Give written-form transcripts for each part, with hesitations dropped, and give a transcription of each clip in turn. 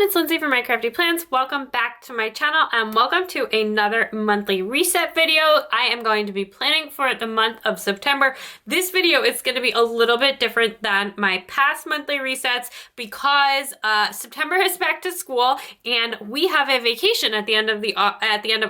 everyone, it's Lindsay from My Crafty Plans. Welcome back to my channel and welcome to another monthly reset video. I am going to be planning for the month of September. This video is going to be a little bit different than my past monthly resets because September is back to school and we have a vacation at the end of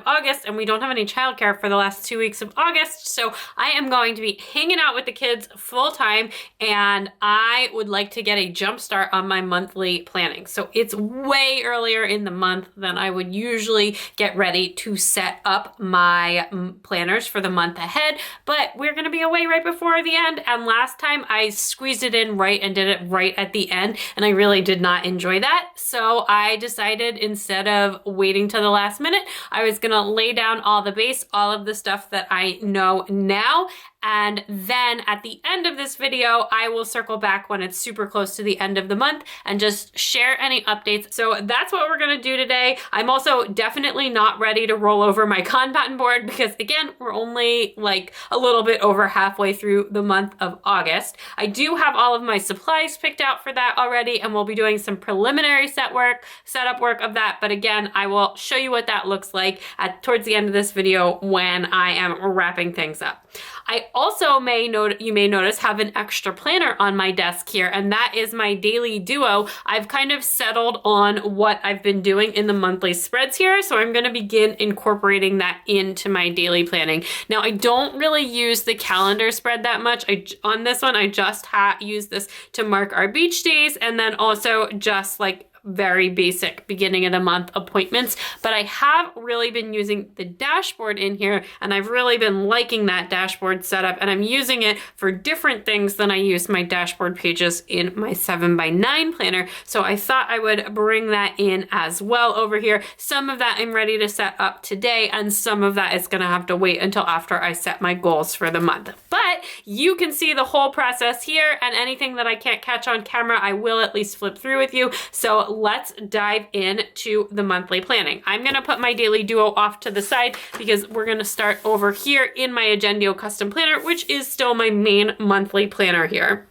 August, and we don't have any childcare for the last 2 weeks of August. So I am going to be hanging out with the kids full time, and I would like to get a jump start on my monthly planning. So it's way earlier in the month than I would usually get ready to set up my planners for the month ahead, but we're gonna be away right before the end, and last time I squeezed it in right and did it right at the end, and I really did not enjoy that. So I decided instead of waiting till the last minute, I was gonna lay down all the base, all of the stuff that I know now, and then at the end of this video, I will circle back when it's super close to the end of the month and just share any updates. So that's what we're gonna do today. I'm also definitely not ready to roll over my Kanban board because again, we're only like a little bit over halfway through the month of August. I do have all of my supplies picked out for that already, and we'll be doing some preliminary setup work of that. But again, I will show you what that looks like towards the end of this video when I am wrapping things up. I also you may notice have an extra planner on my desk here, and that is my daily duo. I've kind of settled on what I've been doing in the monthly spreads here, so I'm gonna begin incorporating that into my daily planning. Now, I don't really use the calendar spread that much. On this one, I just use this to mark our beach days, and then also just like very basic beginning of the month appointments, but I have really been using the dashboard in here, and I've really been liking that dashboard setup, and I'm using it for different things than I use my dashboard pages in my 7x9 planner. So I thought I would bring that in as well over here. Some of that I'm ready to set up today, and some of that is gonna have to wait until after I set my goals for the month. But you can see the whole process here, and anything that I can't catch on camera, I will at least flip through with you. So let's dive into the monthly planning. I'm gonna put my daily duo off to the side because we're gonna start over here in my Agendio custom planner, which is still my main monthly planner here.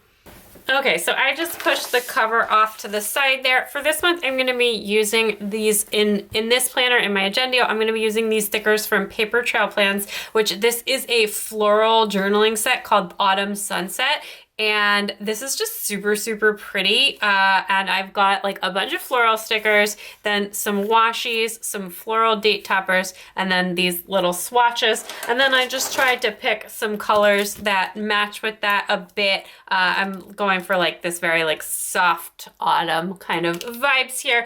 Okay, so I just pushed the cover off to the side there. For this month, I'm gonna be using these in this planner, in my Agendio. I'm gonna be using these stickers from Paper Trail Plans, which this is a floral journaling set called Autumn Sunset. And this is just super, super pretty. And I've got like a bunch of floral stickers, then some washies, some floral date toppers, and then these little swatches. And then I just tried to pick some colors that match with that a bit. I'm going for like this very like soft autumn kind of vibes here.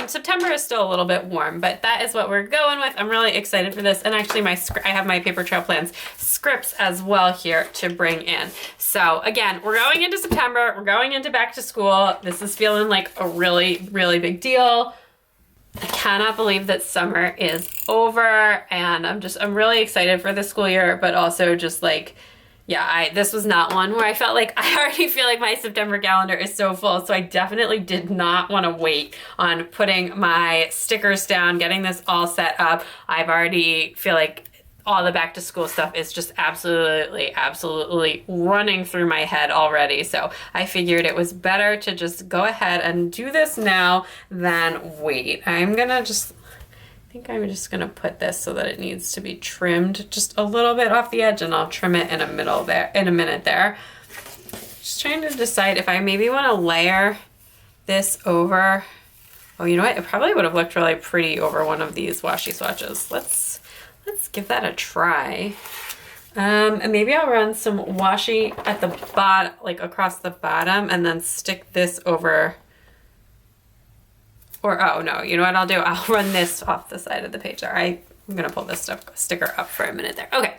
September is still a little bit warm, but that is what we're going with. I'm really excited for this. And actually I have my Paper Trail Plans scripts as well here to bring in. So again, we're going into September, we're going into back to school. This is feeling like a really, really big deal. I cannot believe that summer is over, and I'm really excited for the school year, but also just like, yeah, this was not one where I felt like I already feel like my September calendar is so full. So I definitely did not want to wait on putting my stickers down, getting this all set up. I've already feel like all the back to school stuff is just absolutely running through my head already. So I figured it was better to just go ahead and do this now than wait. I think I'm just gonna put this so that it needs to be trimmed just a little bit off the edge, and I'll trim it in a minute there. Just trying to decide if I maybe wanna layer this over. Oh, you know what? It probably would have looked really pretty over one of these washi swatches. Let's give that a try. And maybe I'll run some washi at the bottom, like across the bottom, and then stick this over. Or, oh no, you know what I'll do? I'll run this off the side of the page there. I'm gonna pull this sticker up for a minute there. Okay,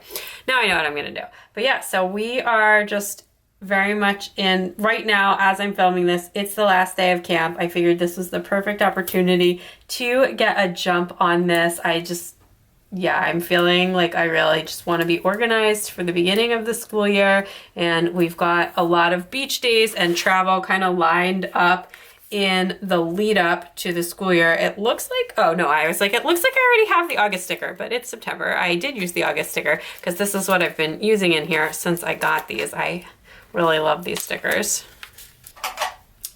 now I know what I'm gonna do. But yeah, so we are just very much in, right now as I'm filming this, it's the last day of camp. I figured this was the perfect opportunity to get a jump on this. I'm feeling like I really just want to be organized for the beginning of the school year, and we've got a lot of beach days and travel kind of lined up in the lead up to the school year. It looks like, oh no, I was like, it looks like I already have the August sticker, but it's September. I did use the August sticker because this is what I've been using in here since I got these. I really love these stickers.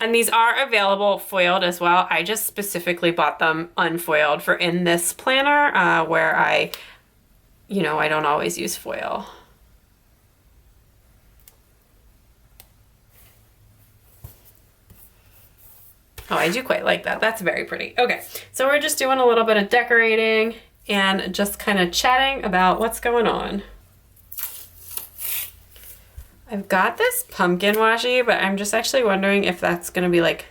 And these are available foiled as well. I just specifically bought them unfoiled for in this planner where I don't always use foil. Oh, I do quite like that. That's very pretty. Okay, so we're just doing a little bit of decorating and just kind of chatting about what's going on. I've got this pumpkin washi, but I'm just actually wondering if that's going to be like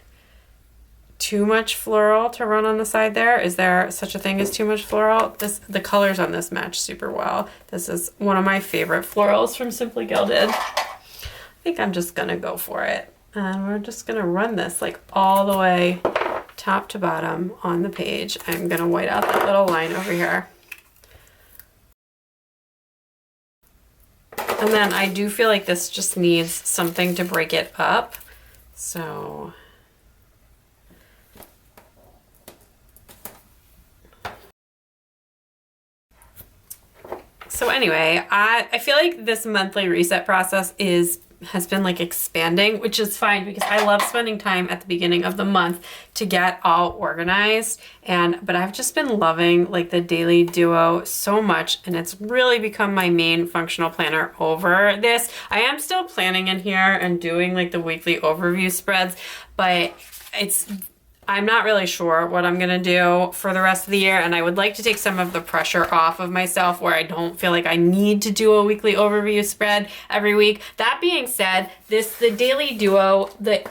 too much floral to run on the side there. Is there such a thing as too much floral? The colors on this match super well. This is one of my favorite florals from Simply Gilded. I think I'm just going to go for it. And we're just going to run this like all the way top to bottom on the page. I'm going to white out that little line over here. And then I do feel like this just needs something to break it up. So anyway, I feel like this monthly reset process has been like expanding, which is fine because I love spending time at the beginning of the month to get all organized. But I've just been loving like the Daily Duo so much, and it's really become my main functional planner over this. I am still planning in here and doing like the weekly overview spreads, but I'm not really sure what I'm gonna do for the rest of the year, and I would like to take some of the pressure off of myself where I don't feel like I need to do a weekly overview spread every week. That being said, the Daily Duo,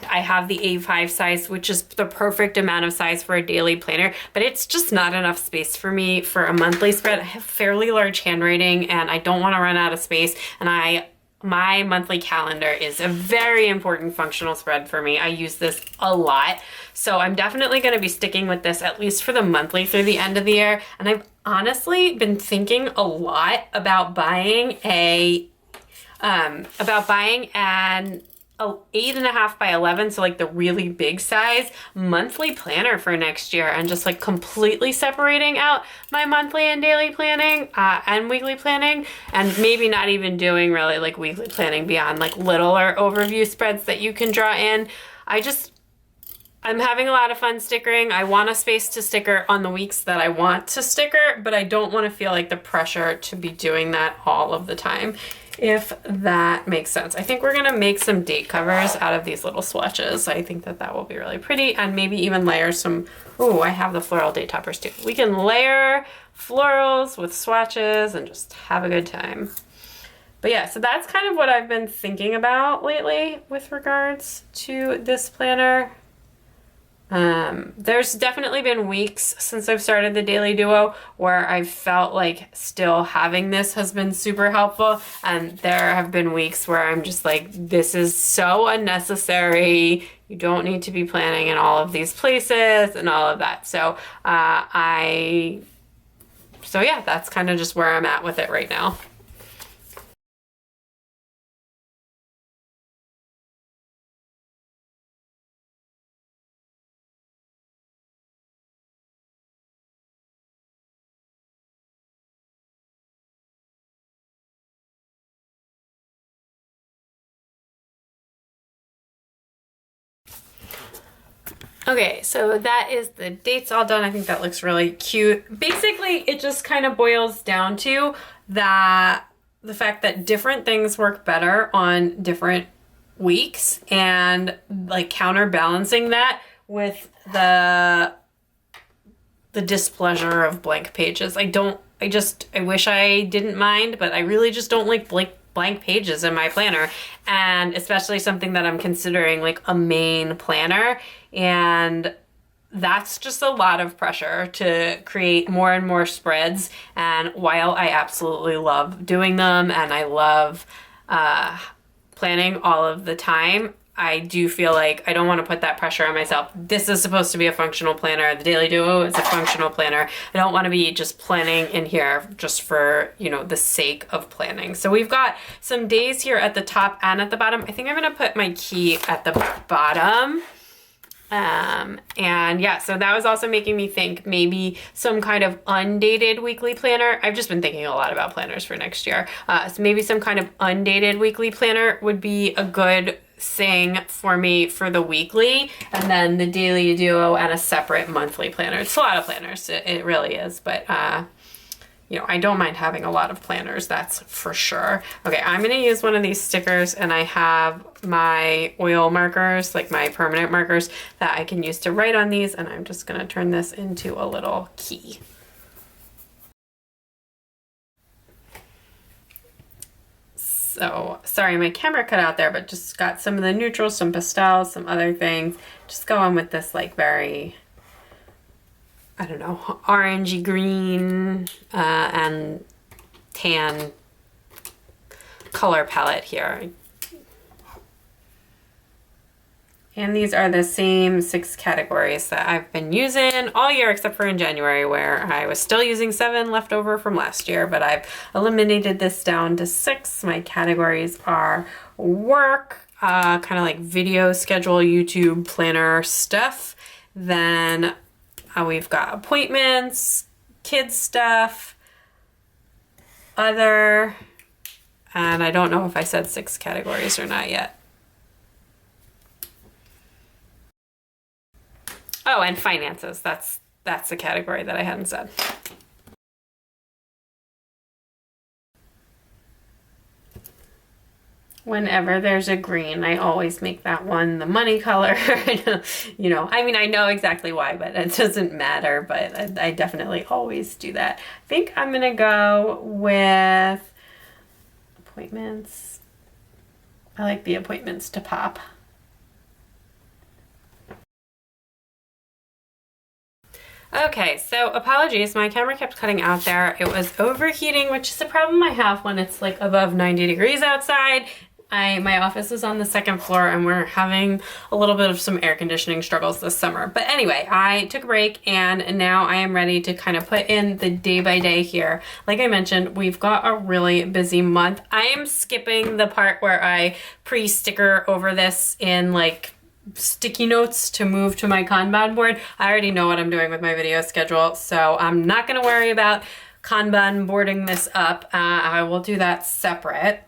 I have the A5 size, which is the perfect amount of size for a daily planner, but it's just not enough space for me for a monthly spread. I have fairly large handwriting and I don't wanna run out of space, and my monthly calendar is a very important functional spread for me. I use this a lot. So I'm definitely going to be sticking with this at least for the monthly through the end of the year. And I've honestly been thinking a lot about buying an 8.5 by 11, so like the really big size monthly planner for next year, and just like completely separating out my monthly and daily planning and weekly planning, and maybe not even doing really like weekly planning beyond like littler overview spreads that you can draw in. I'm having a lot of fun stickering. I want a space to sticker on the weeks that I want to sticker, but I don't want to feel like the pressure to be doing that all of the time, if that makes sense. I think we're gonna make some date covers out of these little swatches. I think that will be really pretty, and maybe even layer some, I have the floral date toppers too. We can layer florals with swatches and just have a good time. But yeah, so that's kind of what I've been thinking about lately with regards to this planner. There's definitely been weeks since I've started the Daily Duo where I've felt like still having this has been super helpful, and there have been weeks where I'm just like, this is so unnecessary. You don't need to be planning in all of these places and all of that. So yeah, that's kind of just where I'm at with it right now. Okay, so that is the dates all done. I think that looks really cute. Basically, it just kind of boils down to the fact that different things work better on different weeks, and like counterbalancing that with the displeasure of blank pages. I wish I didn't mind, but I really just don't like blank pages in my planner, and especially something that I'm considering like a main planner. And that's just a lot of pressure to create more and more spreads. And while I absolutely love doing them and I love planning all of the time, I do feel like I don't want to put that pressure on myself. This is supposed to be a functional planner. The Daily Duo is a functional planner. I don't want to be just planning in here just for, the sake of planning. So we've got some days here at the top and at the bottom. I think I'm going to put my key at the bottom. And yeah, so that was also making me think maybe some kind of undated weekly planner. I've just been thinking a lot about planners for next year. So maybe some kind of undated weekly planner would be a good thing for me for the weekly, and then the daily duo and a separate monthly planner. It's a lot of planners, it really is, but you know, I don't mind having a lot of planners, that's for sure. Okay, I'm gonna use one of these stickers, and I have my oil markers, like my permanent markers, that I can use to write on these, and I'm just gonna turn this into a little key. So, sorry, my camera cut out there, but just got some of the neutrals, some pastels, some other things. Just going with this like very, I don't know, orangey green and tan color palette here. And these are the same 6 categories that I've been using all year, except for in January, where I was still using 7 left over from last year, but I've eliminated this down to 6. My categories are work, kind of like video schedule, YouTube planner stuff. Then we've got appointments, kids stuff, other, and I don't know if I said 6 categories or not yet. Oh, and finances. That's the category that I hadn't said. Whenever there's a green, I always make that one the money color. You know, I mean, I know exactly why, but it doesn't matter, but I definitely always do that. I think I'm gonna go with appointments. I like the appointments to pop. Okay, so apologies, my camera kept cutting out there. It was overheating, which is a problem I have when it's like above 90 degrees outside. My office is on the 2nd floor, and we're having a little bit of some air conditioning struggles this summer. But anyway, I took a break, and now I am ready to kind of put in the day by day here. Like I mentioned, we've got a really busy month. I am skipping the part where I pre-sticker over this in like sticky notes to move to my Kanban board. I already know what I'm doing with my video schedule, so I'm not going to worry about Kanban boarding this up. I will do that separate.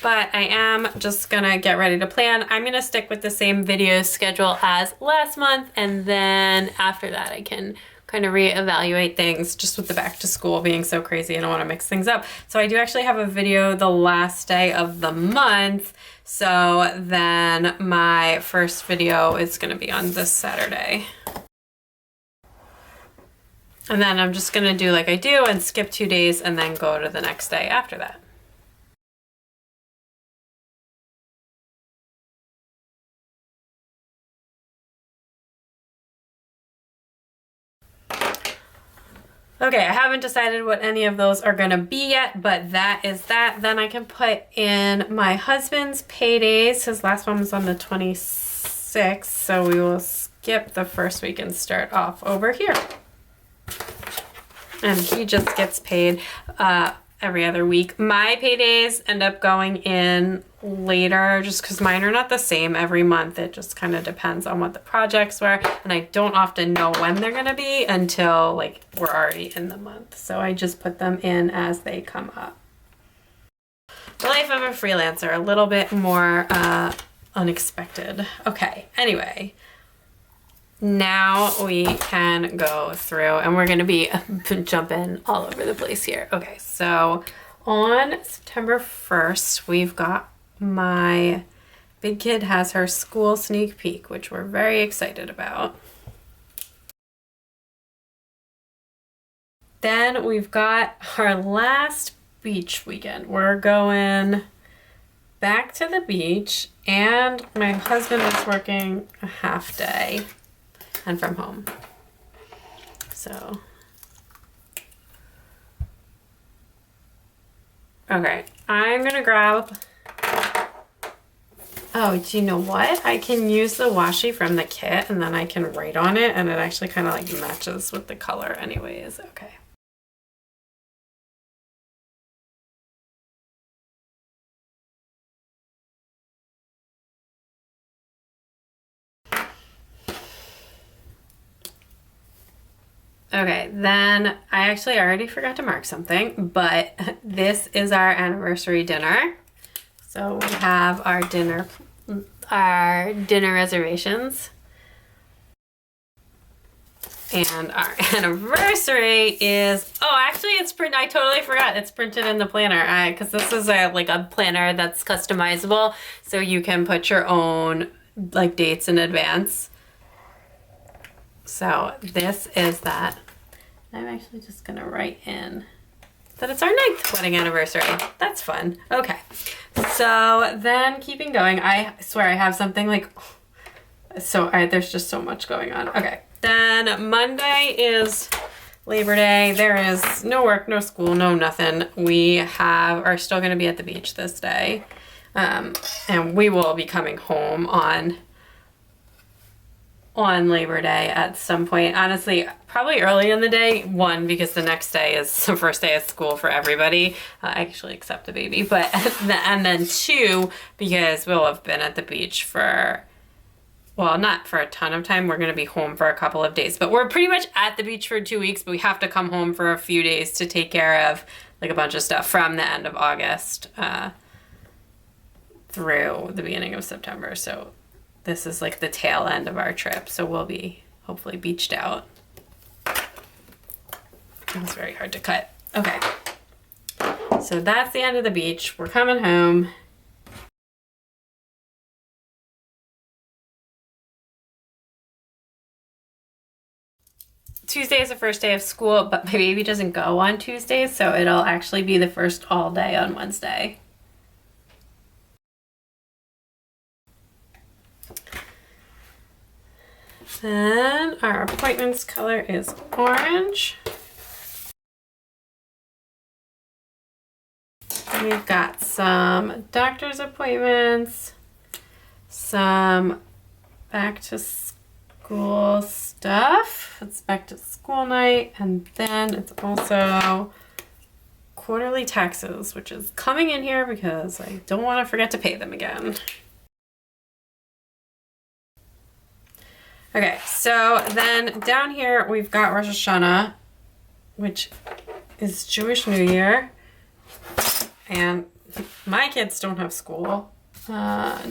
But I am just gonna get ready to plan. I'm gonna stick with the same video schedule as last month, and then after that I can kind of reevaluate things. Just with the back to school being so crazy, I don't want to mix things up. So I do actually have a video the last day of the month, so then my first video is going to be on this Saturday. And then I'm just going to do like I do and skip 2 days and then go to the next day after that. Okay, I haven't decided what any of those are gonna be yet, but that is that. Then I can put in my husband's paydays. His last one was on the 26th, so we will skip the first week and start off over here. And he just gets paid every other week. My paydays end up going in later just because mine are not the same every month. It just kind of depends on what the projects were, and I don't often know when they're gonna be until like we're already in the month, so I just put them in as they come up. The life of a freelancer, a little bit more unexpected. Okay, anyway, now we can go through, and we're gonna be jumping all over the place here. Okay, so on September 1st, we've got my big kid has her school sneak peek, which we're very excited about. Then we've got our last beach weekend. We're going back to the beach, and my husband is working a half day and from home. So, okay, I'm gonna grab, oh, do you know what? I can use the washi from the kit, and then I can write on it, and it actually kind of like matches with the color anyways. Okay. Okay, then I actually already forgot to mark something, but this is our anniversary dinner. So we have our dinner reservations. And our anniversary is, oh, actually it's printed, I totally forgot, it's printed in the planner. Because this is like a planner that's customizable, so you can put your own like dates in advance. So this is that. I'm actually just gonna write in that it's our 9th wedding anniversary. That's fun. Okay, so then keeping going, I swear I have something like, there's just so much going on. Okay. Then Monday is Labor Day. There is no work, no school, no nothing. We are still going to be at the beach this day. And we will be coming home on Labor Day at some point. Honestly, probably early in the day. 1, because the next day is the first day of school for everybody, actually except the baby. But and then 2, because we'll have been at the beach for, well, not for a ton of time. We're going to be home for a couple of days, but we're pretty much at the beach for 2 weeks, but we have to come home for a few days to take care of like a bunch of stuff from the end of August through the beginning of September. So this is like the tail end of our trip. So we'll be hopefully beached out. It's very hard to cut. Okay. So that's the end of the beach. We're coming home. Tuesday is the first day of school, but my baby doesn't go on Tuesdays, so it'll actually be the first all day on Wednesday. Then our appointments color is orange. We've got some doctor's appointments, some back to school stuff. It's back to school night, and then it's also quarterly taxes, which is coming in here because I don't want to forget to pay them again. Okay, so then down here we've got Rosh Hashanah, which is Jewish New Year, and my kids don't have school.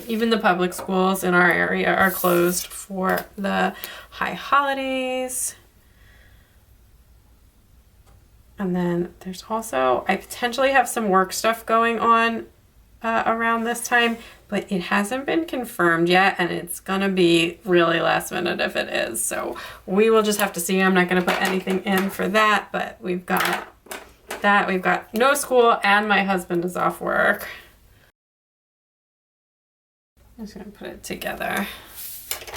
Even the public schools in our area are closed for the high holidays. And then there's also, I potentially have some work stuff going on around this time, but it hasn't been confirmed yet, and it's gonna be really last minute if it is. So we will just have to see. I'm not gonna put anything in for that, but we've got that. We've got no school, and my husband is off work. I'm just gonna put it together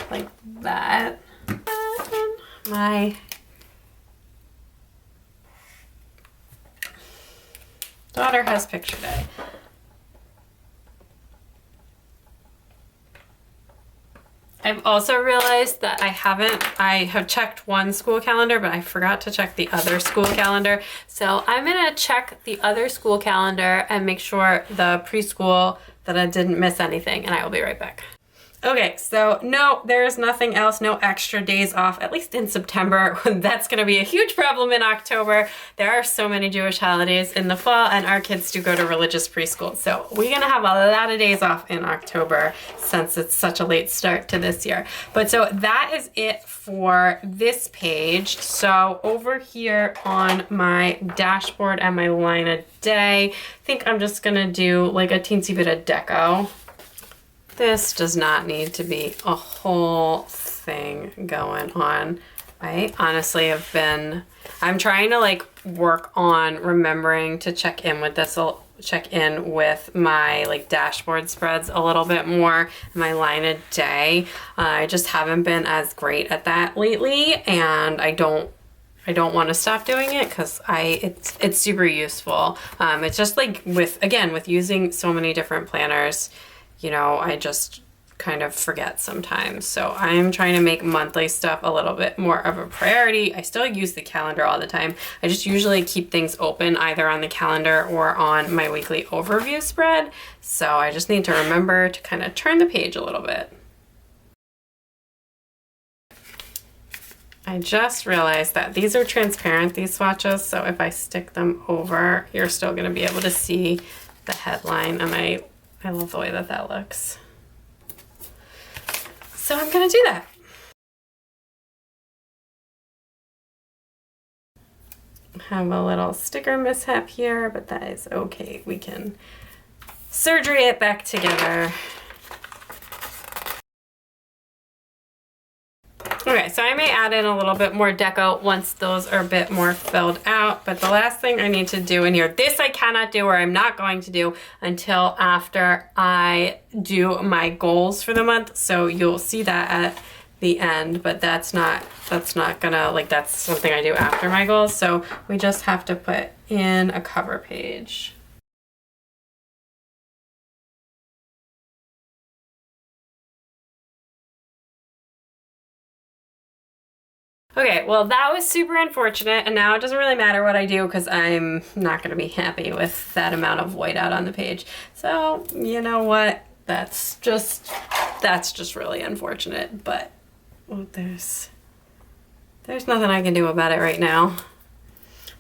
like that. And my daughter has picture day. I've also realized that I have checked one school calendar, but I forgot to check the other school calendar. So I'm gonna check the other school calendar and make sure the preschool that I didn't miss anything, and I will be right back. Okay, so no, there's nothing else, no extra days off, at least in September. That's gonna be a huge problem in October. There are so many Jewish holidays in the fall, and our kids do go to religious preschool. So we're gonna have a lot of days off in October since it's such a late start to this year. But so that is it for this page. So over here on my dashboard and my line of day, I think I'm just gonna do like a teensy bit of deco. This does not need to be a whole thing going on. I honestly I'm trying to like work on remembering to check in with my like dashboard spreads a little bit more, my line of day. I just haven't been as great at that lately, and I don't want to stop doing it because it's super useful. It's just like with using so many different planners, you know, I just kind of forget sometimes. So I'm trying to make monthly stuff a little bit more of a priority. I still use the calendar all the time. I just usually keep things open either on the calendar or on my weekly overview spread. So I just need to remember to kind of turn the page a little bit. I just realized that these are transparent, these swatches, so if I stick them over, you're still gonna be able to see the headline, and I love the way that that looks. So I'm gonna do that. Have a little sticker mishap here, but that is okay. We can surgery it back together. Okay, so I may add in a little bit more deco once those are a bit more filled out, but the last thing I need to do in here, this I cannot do, or I'm not going to do until after I do my goals for the month, so you'll see that at the end, but that's not gonna, like, that's something I do after my goals, so we just have to put in a cover page. Okay, well that was super unfortunate, and now it doesn't really matter what I do because I'm not going to be happy with that amount of whiteout on the page. So, you know what? That's just really unfortunate, but there's nothing I can do about it right now.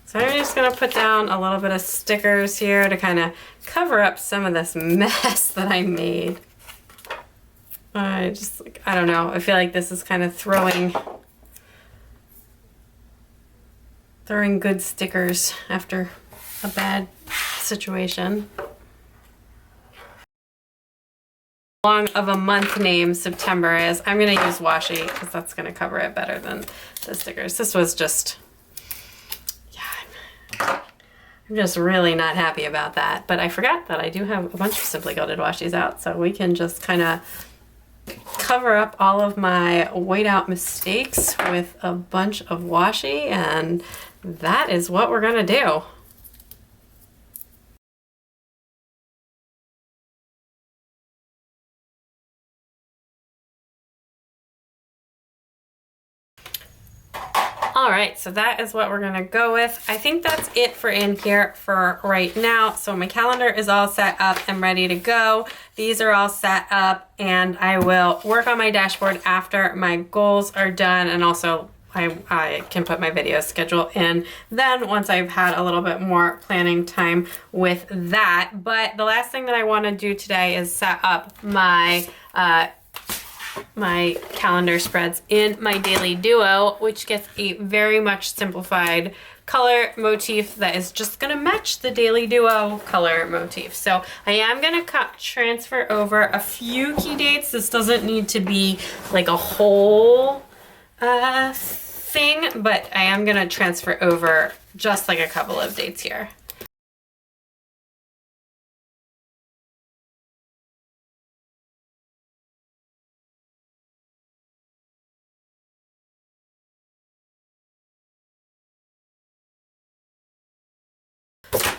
So I'm just going to put down a little bit of stickers here to kind of cover up some of this mess that I made. I don't know. I feel like this is kind of throwing good stickers after a bad situation. Long of a month name September is, I'm going to use washi because that's going to cover it better than the stickers. This was just, yeah, I'm just really not happy about that. But I forgot that I do have a bunch of Simply Gilded washies out, so we can just kind of cover up all of my whiteout mistakes with a bunch of washi, and that is what we're gonna do. All right, so that is what we're gonna go with. I think that's it for in here for right now. So my calendar is all set up and ready to go. These are all set up, and I will work on my dashboard after my goals are done, and also I can put my video schedule in then once I've had a little bit more planning time with that. But the last thing that I want to do today is set up my my calendar spreads in my Daily Duo, which gets a very much simplified color motif that is just gonna match the Daily Duo color motif. So I am gonna transfer over a few key dates. This doesn't need to be like a whole thing, but I am gonna transfer over just like a couple of dates here.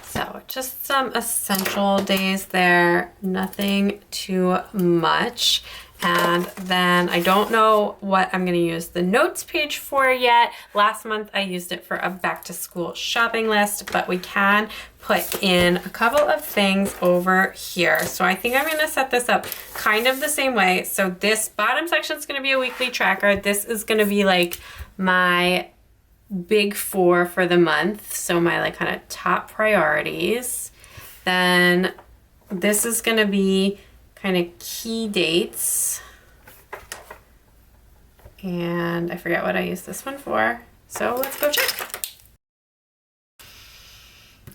So just some essential days there, nothing too much. And then I don't know what I'm gonna use the notes page for yet. Last month I used it for a back to school shopping list, but we can put in a couple of things over here. So I think I'm gonna set this up kind of the same way. So this bottom section is gonna be a weekly tracker. This is gonna be like my big four for the month. So my like kind of top priorities. Then this is gonna be kind of key dates, and I forget what I used this one for, so let's go check.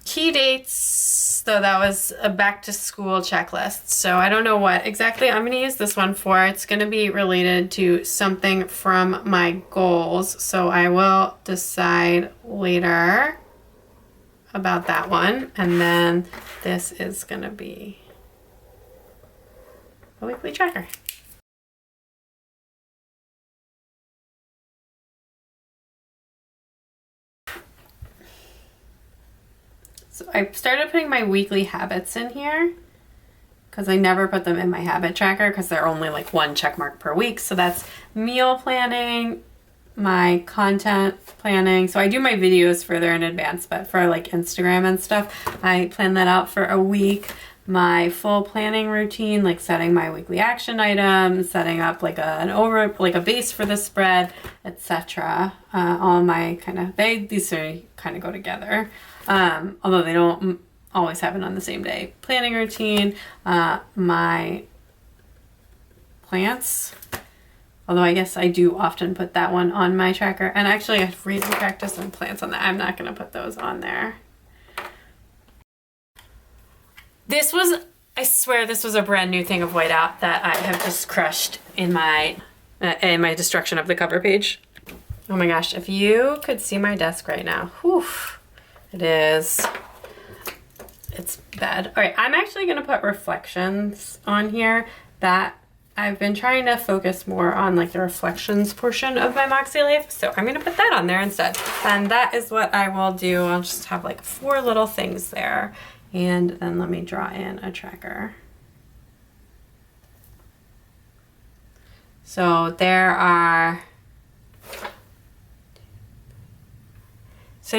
Key dates, so that was a back to school checklist, so I don't know what exactly I'm going to use this one for. It's going to be related to something from my goals, so I will decide later about that one. And then this is going to be a weekly tracker. So I started putting my weekly habits in here because I never put them in my habit tracker because they're only like one check mark per week. So that's meal planning, my content planning. So I do my videos further in advance, but for like Instagram and stuff, I plan that out for a week. my full planning routine, like setting my weekly action items, setting up like a base for the spread, etc. All my these kind of go together, although they don't always happen on the same day. Planning routine, my plants, although I guess I do often put that one on my tracker, and actually I have reading practice and plants on that. I'm not going to put those on there. I swear this was a brand new thing of whiteout that I have just crushed in my destruction of the cover page. Oh my gosh, if you could see my desk right now, whew, it's bad. All right, I'm actually gonna put reflections on here. That I've been trying to focus more on like the reflections portion of my Moxie Life, so I'm gonna put that on there instead. And that is what I will do. I'll just have like 4 little things there. And then let me draw in a tracker. So there's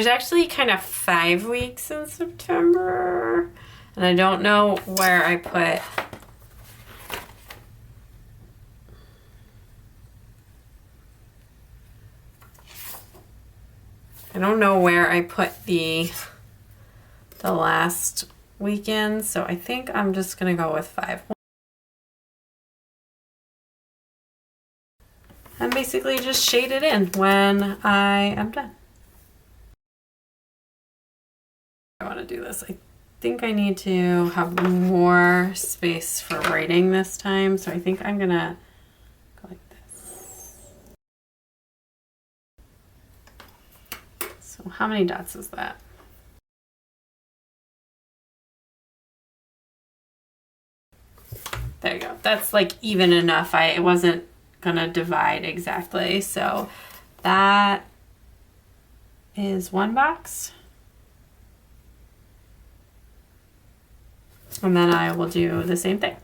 actually kind of 5 weeks in September, and I don't know where I put the last weekend, so I think I'm just gonna go with 5. And basically just shade it in when I am done. I want to do this. I think I need to have more space for writing this time, so I think I'm gonna go like this. So how many dots is that? There you go. That's like even enough. It wasn't gonna divide exactly. So that is 1 box. And then I will do the same thing.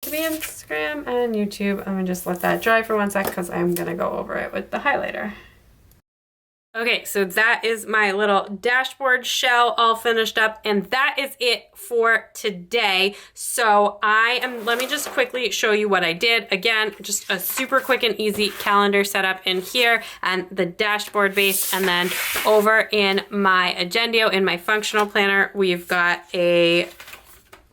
To be Instagram and YouTube, I'm gonna just let that dry for 1 sec because I'm gonna go over it with the highlighter. Okay, so that is my little dashboard shell all finished up, and that is it for today. So let me just quickly show you what I did. Again, just a super quick and easy calendar setup in here and the dashboard base, and then over in my Agendio, in my functional planner, we've got a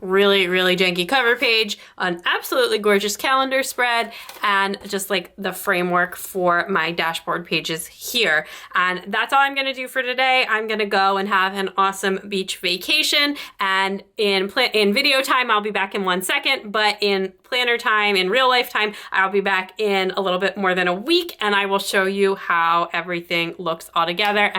really, really janky cover page, an absolutely gorgeous calendar spread, and just like the framework for my dashboard pages here. And that's all I'm gonna do for today. I'm gonna go and have an awesome beach vacation, and in video time, I'll be back in 1 second, but in planner time, in real life time, I'll be back in a little bit more than a week, and I will show you how everything looks all together.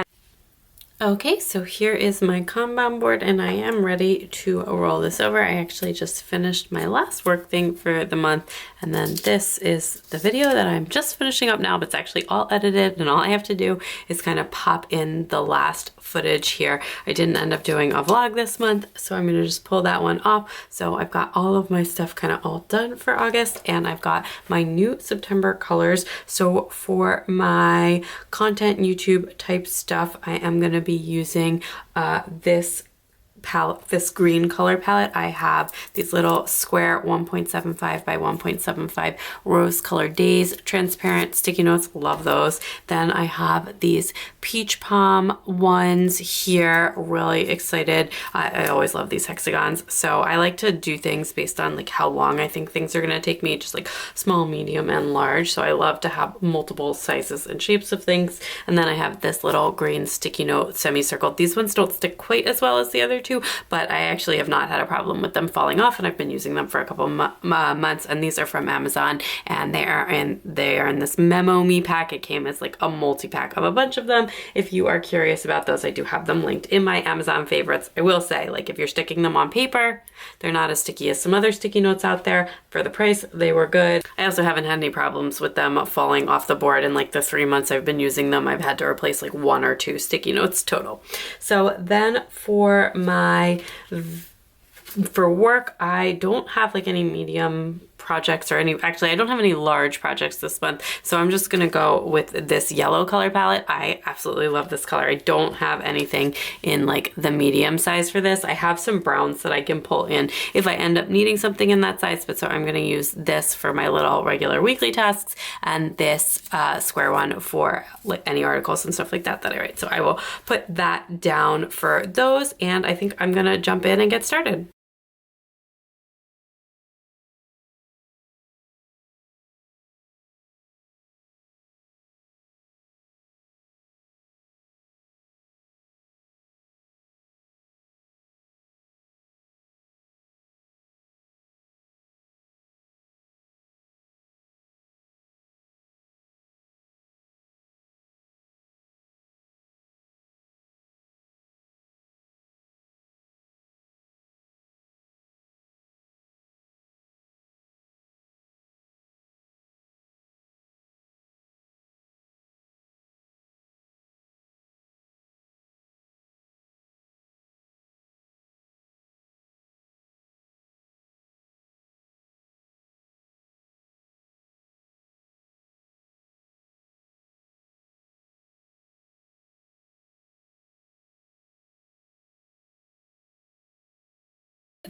Okay, so here is my Kanban board, and I am ready to roll this over. I actually just finished my last work thing for the month, and then this is the video that I'm just finishing up now, but it's actually all edited, and all I have to do is kind of pop in the last footage here. I didn't end up doing a vlog this month, so I'm gonna just pull that one off. So I've got all of my stuff kind of all done for August, and I've got my new September colors. So for my content YouTube type stuff, I am gonna be using this palette, this green color palette. I have these little square 1.75 by 1.75 rose colored days transparent sticky notes. Love those. Then I have these peach palm ones here. Really excited. I always love these hexagons. So I like to do things based on like how long I think things are going to take me, just like small, medium, and large. So I love to have multiple sizes and shapes of things. And then I have this little green sticky note semicircle. These ones don't stick quite as well as the other two, but I actually have not had a problem with them falling off, and I've been using them for a couple months. And these are from Amazon, and they are in this Memo Me pack. It came as like a multi-pack of a bunch of them. If you are curious about those, I do have them linked in my Amazon favorites. I will say, like, if you're sticking them on paper, they're not as sticky as some other sticky notes out there. For the price, they were good. I also haven't had any problems with them falling off the board. In like the 3 months I've been using them, I've had to replace like 1 or 2 sticky notes total. So then for work, I don't have like any medium projects or actually I don't have any large projects this month, so I'm just gonna go with this yellow color palette. I absolutely love this color. I don't have anything in like the medium size for this. I have some browns that I can pull in if I end up needing something in that size, but so I'm gonna use this for my little regular weekly tasks and this square one for like any articles and stuff like that I write. So I will put that down for those, and I think I'm gonna jump in and get started.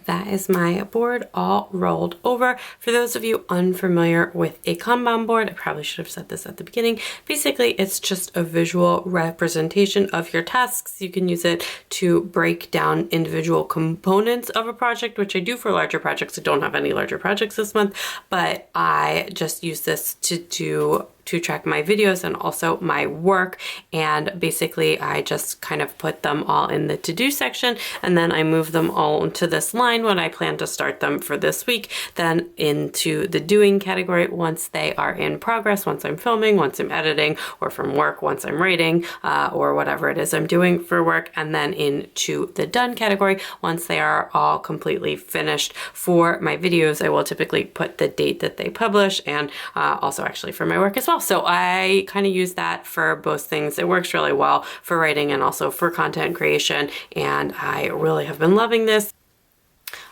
That is my board all rolled over. For those of you unfamiliar with a Kanban board, I probably should have said this at the beginning. Basically, it's just a visual representation of your tasks. You can use it to break down individual components of a project, which I do for larger projects. I don't have any larger projects this month, but I just use this to track my videos and also my work. And basically I just kind of put them all in the to-do section, and then I move them all into this line when I plan to start them for this week, then into the doing category once they are in progress, once I'm filming, once I'm editing, or from work once I'm writing, or whatever it is I'm doing for work, and then into the done category once they are all completely finished. For my videos, I will typically put the date that they publish, and also actually for my work as well. So I kind of use that for both things. It works really well for writing and also for content creation, and I really have been loving this.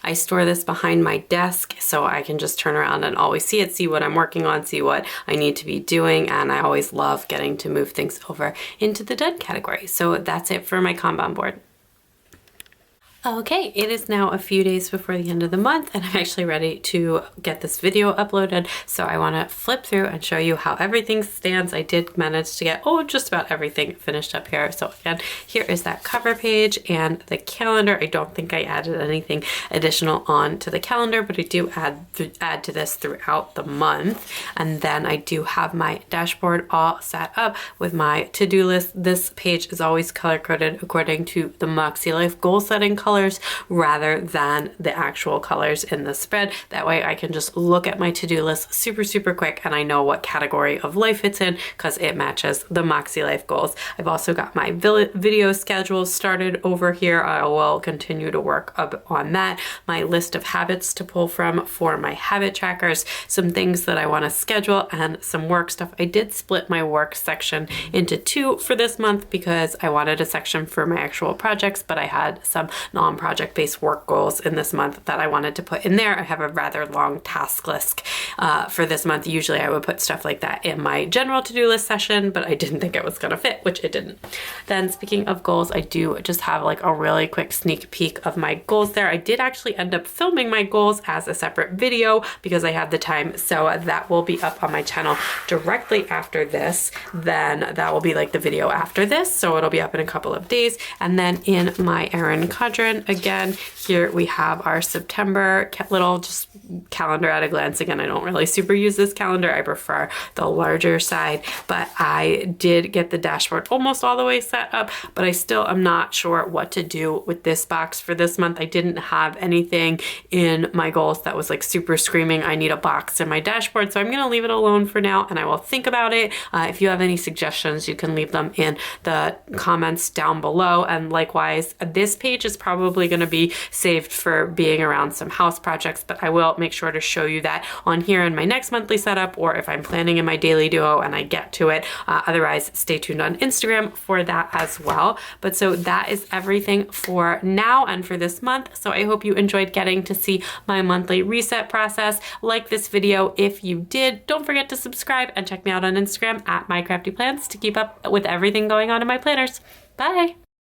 I store this behind my desk so I can just turn around and always see it, see what I'm working on, see what I need to be doing, and I always love getting to move things over into the done category. So that's it for my Kanban board. Okay, it is now a few days before the end of the month, and I'm actually ready to get this video uploaded. So I want to flip through and show you how everything stands. I did manage to get, just about everything finished up here. So again, here is that cover page and the calendar. I don't think I added anything additional on to the calendar, but I do add to this throughout the month. And then I do have my dashboard all set up with my to-do list. This page is always color-coded according to the Moxie Life goal setting colors rather than the actual colors in the spread. That way I can just look at my to-do list super quick, and I know what category of life it's in because it matches the Moxie Life goals. I've also got my video schedule started over here. I will continue to work up on that. My list of habits to pull from for my habit trackers, some things that I want to schedule, and some work stuff. I did split my work section into two for this month because I wanted a section for my actual projects, but I had some non-project based work goals in this month that I wanted to put in there. I have a rather long task list for this month. Usually I would put stuff like that in my general to-do list session, but I didn't think it was going to fit, which it didn't. Then speaking of goals, I do just have like a really quick sneak peek of my goals there. I did actually end up filming my goals as a separate video because I had the time. So that will be up on my channel directly after this. Then that will be like the video after this. So it'll be up in a couple of days. And then in my Erin Condren, again, here we have our September little just calendar at a glance. Again, I don't really super use this calendar. I prefer the larger side, but I did get the dashboard almost all the way set up, but I still am not sure what to do with this box for this month. I didn't have anything in my goals that was like super screaming, I need a box in my dashboard. So I'm going to leave it alone for now, and I will think about it. If you have any suggestions, you can leave them in the comments down below. And likewise, this page is probably probably going to be saved for being around some house projects, but I will make sure to show you that on here in my next monthly setup, or if I'm planning in my daily duo and I get to it. Otherwise, stay tuned on Instagram for that as well. But so that is everything for now and for this month. So I hope you enjoyed getting to see my monthly reset process. Like this video if you did. Don't forget to subscribe and check me out on Instagram at mycraftyplans to keep up with everything going on in my planners. Bye!